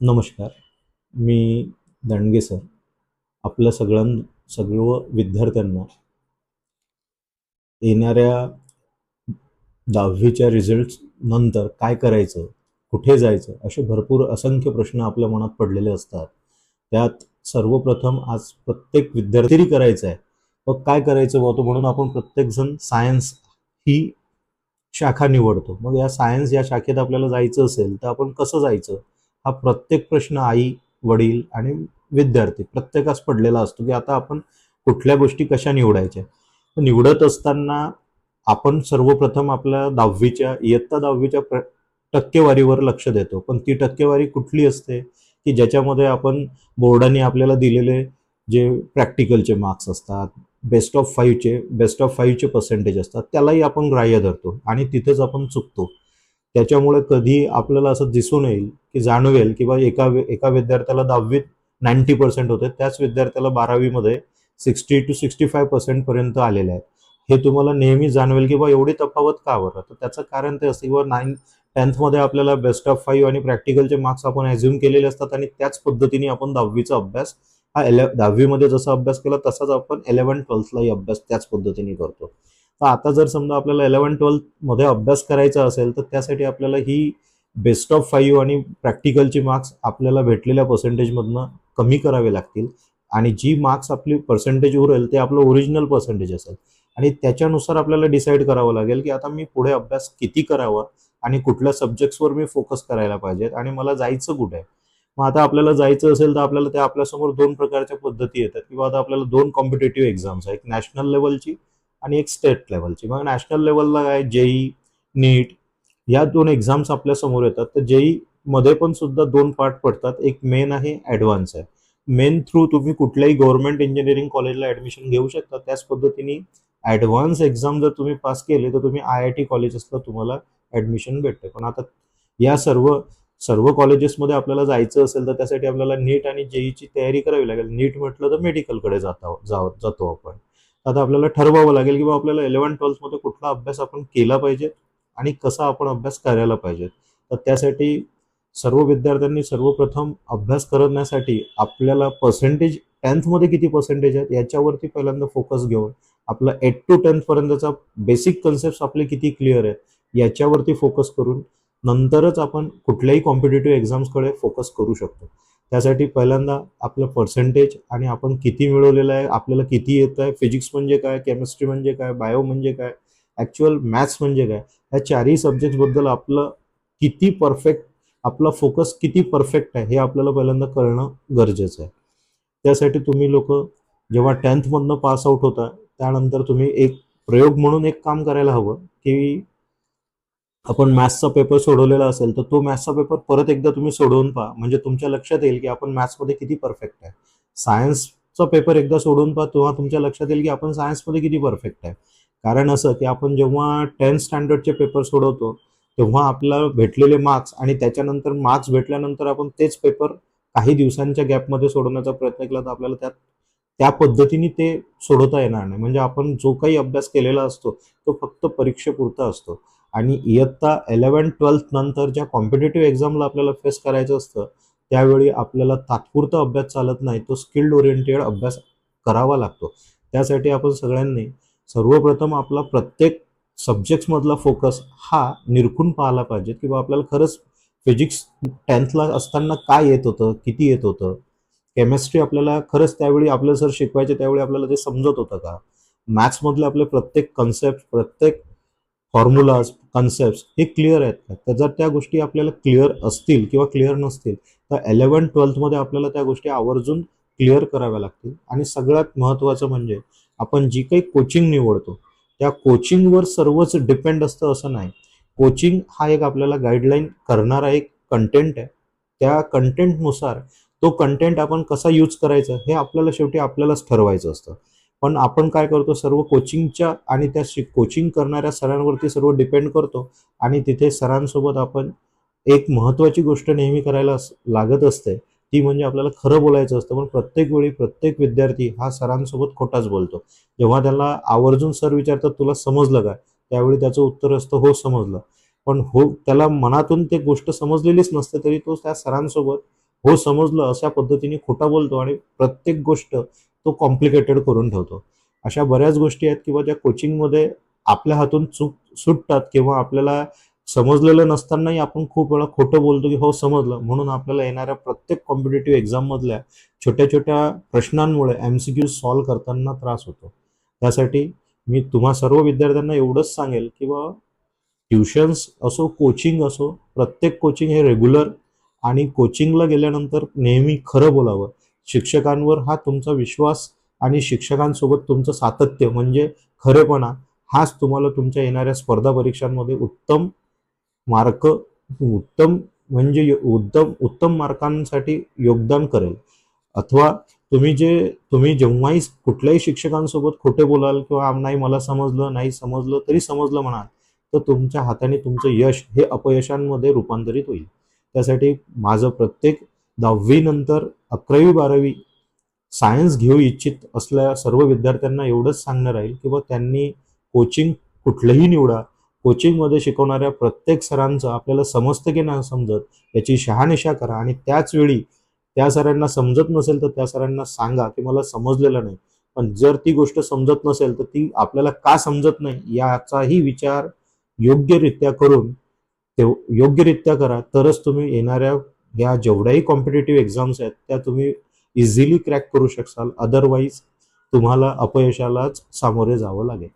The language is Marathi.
नमस्कार. मी दंडगे सर. आपल्या सर्व विद्यार्थ्यांना येणाऱ्या 10वीच्या रिझल्ट्स नंतर काय करायचं, कुठे जायचं, असे भरपूर असंख्य प्रश्न आपल्या मनात पडलेले असतात. त्यात सर्वप्रथम आज प्रत्येक विद्यार्थी करायचा आहे. मग काय करायचं बुवा, म्हणून आपण प्रत्येकजण सायन्स ही शाखा निवडतो. मग या सायन्स या शाखेत आपल्याला जायचं असेल तर आपण कसं जायचं? हा प्रत्येक प्रश्न आई, वडील आणि विद्यार्थी प्रत्येकास पडलेला असतो, की आता आपण कुठल्या गोष्टी कशा निवडायच्या. निवडत असताना आपण सर्वप्रथम आपल्या इयत्ता 10वीच्या टक्केवारीवर लक्ष देतो. पण ती टक्केवारी कुठली असते, की ज्याच्यामध्ये आपण बोर्डाने आपल्याला दिलेले जे प्रॅक्टिकलचे मार्क्स असतात, बेस्ट ऑफ फाईव्हचे पर्सेंटेज असतात, त्यालाही आपण ग्राह्य धरतो आणि तिथेच आपण चुकतो. त्याच्यामुळे कधी आपल्याला असं दिसून येईल, की जाणवेल की बा एका विद्यार्थ्याला 10वीत 90% होते, त्याच विद्यार्थ्याला 12वीमध्ये 60 to 65% पर्यंत आलेले आहेत. हे तुम्हाला नेहमी जाणवेल की बा एवढी तफावत का बरं? तर त्याचं कारण ते असते किंवा 10th मध्ये आपल्याला बेस्ट ऑफ 5 आणि प्रॅक्टिकलचे मार्क्स आपण ॲझ्युम केलेले असतात आणि त्याच पद्धतीने आपण 10वीचा अभ्यास हा 10वीमध्ये जसा अभ्यास केला तसाच आपण 11th-12thलाही अभ्यास त्याच पद्धतीने करतो. तर आता जर समजा आपल्याला 11th-12thमध्ये अभ्यास करायचा असेल तर त्यासाठी आपल्याला ही बेस्ट ऑफ 5 आणि प्रॅक्टिकलची मार्क्स आपल्याला भेटलेल्या पर्सेंटेजमधनं कमी करावे लागतील आणि जी मार्क्स आपली पर्सेंटेज उरेल ते आपलं ओरिजिनल पर्सेंटेज असेल आणि त्याच्यानुसार आपल्याला डिसाईड करावं लागेल की आता मी पुढे अभ्यास किती करावा आणि कुठल्या सब्जेक्ट्सवर मी फोकस करायला पाहिजेत आणि मला जायचं कुठे आहे. मग आता आपल्याला जायचं असेल तर आपल्याला त्या आपल्यासमोर दोन प्रकारच्या पद्धती येतात किंवा आता आपल्याला दोन कॉम्पिटेटिव्ह एक्झाम्स आहे, एक नॅशनल लेवलची आणि एक स्टेट लेवलची. मग नॅशनल लेवलला काय जेई, नीट या दोन एक्झाम्स आपल्या समोर येतात. तर जेई मध्ये पण सुद्धा दोन पार्ट पडतात, एक मेन आहे, ॲडव्हान्स आहे. मेन थ्रू तुम्ही कुठल्याही गव्हर्नमेंट इंजिनिअरिंग कॉलेजला ॲडमिशन घेऊ शकता. त्याच पद्धतीने ॲडव्हान्स एक्झाम जर तुम्ही पास केले तर तुम्ही IIT कॉलेजेसला तुम्हाला ॲडमिशन भेटते. पण आता या सर्व सर्व कॉलेजेसमध्ये आपल्याला जायचं असेल तर त्यासाठी आपल्याला नीट आणि जेईची तयारी करावी लागेल. नीट म्हटलं तर मेडिकलकडे जातो आपण. आता आपल्याला ठरवावं लागेल की बाबा आपल्याला 11th-12thमध्ये कुठला अभ्यास आपण केला पाहिजे आणि कसा आपण अभ्यास करायला पाहिजे. तर त्यासाठी सर्व विद्यार्थ्यांनी सर्वप्रथम अभ्यास करण्यासाठी आपल्याला पर्सेंटेज 10th मध्ये किती पर्सेंटेज आहेत याच्यावरती पहिल्यांदा फोकस घेऊन आपला 8 to 10th पर्यंतचा बेसिक कन्सेप्ट आपले किती क्लिअर आहेत याच्यावरती फोकस करून नंतरच आपण कुठल्याही कॉम्पिटेटिव्ह एक्झाम्सकडे फोकस करू शकतो. त्यासाठी पहिल्यांदा आपलं पर्सेंटेज आणि आपण किती मिळवलेलं आहे, आपल्याला किती येतं आहे, फिजिक्स म्हणजे काय, केमिस्ट्री म्हणजे काय, बायो म्हणजे काय, ॲक्च्युअल मॅथ्स म्हणजे काय, ह्या चारही सब्जेक्ट्सबद्दल किती परफेक्ट आपला फोकस किती परफेक्ट आहे हे आपल्याला पहिल्यांदा कळणं गरजेचं आहे. त्यासाठी तुम्ही लोक जेव्हा 10th मधनं पास आउट होता त्यानंतर तुम्ही एक प्रयोग म्हणून एक काम करायला हवं की आपण मॅथ्सचा पेपर सोडवलेला असेल तर तो मॅथ्सचा पेपर परत एकदा तुम्ही सोडवून पहा, म्हणजे तुमच्या लक्षात येईल की आपण मॅथ्समध्ये किती परफेक्ट आहे. सायन्सचा पेपर एकदा सोडवून पहा, तेव्हा तुमच्या लक्षात येईल की आपण सायन्समध्ये किती परफेक्ट आहे. कारण असं की आपण जेव्हा 10th स्टँडर्डचे पेपर सोडवतो तेव्हा आपल्याला भेटलेले मार्क्स आणि त्याच्यानंतर मार्क्स भेटल्यानंतर आपण तेच पेपर काही दिवसांच्या गॅपमध्ये सोडवण्याचा प्रयत्न केला तर आपल्याला त्या त्या पद्धतीने ते सोडवता येणार नाही. म्हणजे आपण जो काही अभ्यास केलेला असतो तो फक्त परीक्षेपुरता असतो आणि इयत्ता 11th-12th नंतर ज्या कॉम्पिटेटिव्ह एक्झामला आपल्याला फेस करायचं असतं त्यावेळी आपल्याला तात्पुरता अभ्यास चालत नाही, तो स्किल्ड ओरिएंटेड अभ्यास करावा लागतो. त्यासाठी आपण सगळ्यांनी सर्वप्रथम आपला प्रत्येक सब्जेक्ट्समधला फोकस हा निरखून पाहायला पाहिजे की आपल्याला खरंच फिजिक्स 10thला असताना काय येत होतं, किती येत होतं, केमिस्ट्री आपल्याला खरंच त्यावेळी आपलं सर शिकवायचे त्यावेळी आपल्याला ते समजत होतं का, मॅथ्समधले आपले प्रत्येक कन्सेप्ट, प्रत्येक फॉर्म्युलाज, कन्सेप्ट हे क्लिअर आहेत का. तर जर त्या गोष्टी आपल्याला क्लिअर असतील किंवा क्लिअर नसतील तर 11th-12thमध्ये आपल्याला त्या गोष्टी आवर्जून क्लिअर कराव्या लागतील. आणि सगळ्यात महत्त्वाचं म्हणजे आपण जी काही कोचिंग निवडतो त्या कोचिंगवर सर्वच डिपेंड असतं असं नाही. कोचिंग हा एक आपल्याला गाईडलाईन करणारा एक कंटेंट आहे. त्या कंटेंटनुसार तो कंटेंट आपण कसा यूज करायचा हे आपल्याला शेवटी आपल्यालाच ठरवायचं असतं. पण आपण काय करतो, सर्व कोचिंगच्या आणि त्या कोचिंग करणाऱ्या सरांवरती सर्व डिपेंड करतो आणि तिथे सरांसोबत आपण एक महत्त्वाची गोष्ट नेहमी करायला लागत असते, ती म्हणजे आपल्याला खरं बोलायचं असतं. पण प्रत्येक वेळी प्रत्येक विद्यार्थी हा सरांसोबत खोटाच बोलतो. जेव्हा त्याला आवर्जून सर विचारतात तुला समजलं काय, त्यावेळी त्याचं उत्तर असतं हो समजलं. पण हो त्याला मनातून ते गोष्ट समजलेलीच नसते तरी तो त्या सरांसोबत हो समजलं अशा पद्धतीने खोटा बोलतो आणि प्रत्येक गोष्ट तो कॉम्प्लिकेटेड करून ठेवतो. अशा बऱ्याच गोष्टी आहेत किंवा ज्या कोचिंगमध्ये आपल्या हातून सुटतात किंवा आपल्याला समजलेलं नसतानाही आपण खूप वेळा खोटं बोलतो की हो समजलं, म्हणून आपल्याला येणाऱ्या प्रत्येक कॉम्पिटिटिव्ह एक्झाम मधल्या छोट्या छोट्या प्रश्नांमुळे एमसीक्यू सॉल्व्ह करताना त्रास होतो. त्यासाठी मी तुम्हा सर्व विद्यार्थ्यांना एवढंच सांगेल की बा ट्युशन्स असो, कोचिंग असो, प्रत्येक कोचिंग हे रेग्युलर आणि कोचिंगला गेल्यानंतर नेहमी खरं बोलावं. शिक्षकांवर हा तुमचा विश्वास आणि शिक्षकांसोबत तुमचं सातत्य म्हणजे खरेपणा हाच तुम्हाला तुमच्या येणाऱ्या स्पर्धा परीक्षांमध्ये उत्तम मार्क उत्तम म्हणजे उत्तम उत्तम मार्कांसाठी योगदान करेल. अथवा तुम्ही जेव्हाही कुठल्याही शिक्षकांसोबत खोटे बोलाल किंवा नाही मला समजलं, नाही समजलं तरी समजलं म्हणाल, तर तुमच्या हाताने तुमचं यश हे अपयशांमध्ये रूपांतरित होईल. त्यासाठी माझं प्रत्येक 10वी नंतर 11वी-12वी सायन्स घेऊ इच्छित असलेल्या सर्व विद्यार्थ्यांना एवढंच सांगणार राहील की त्यांनी कोचिंग कुठलंही निवडा. कोचिंगमध्ये शिकवणाऱ्या प्रत्येक सरांचं आपल्याला समजतं की नाही समजत याची शहानिशा करा आणि त्याच वेळी त्या सरांना समजत नसेल तर त्या सरांना सांगा की मला समजलेलं नाही. पण जर ती गोष्ट समजत नसेल तर ती आपल्याला का समजत नाही याचाही विचार योग्यरित्या करून ते योग्यरित्या करा. तरच तुम्ही येणाऱ्या या जेवढ्याही कॉम्पिटिटिव्ह एक्झाम्स आहेत त्या तुम्ही इझिली क्रॅक करू शकाल. अदरवाईज तुम्हाला अपयशालाच सामोरे जावं लागेल.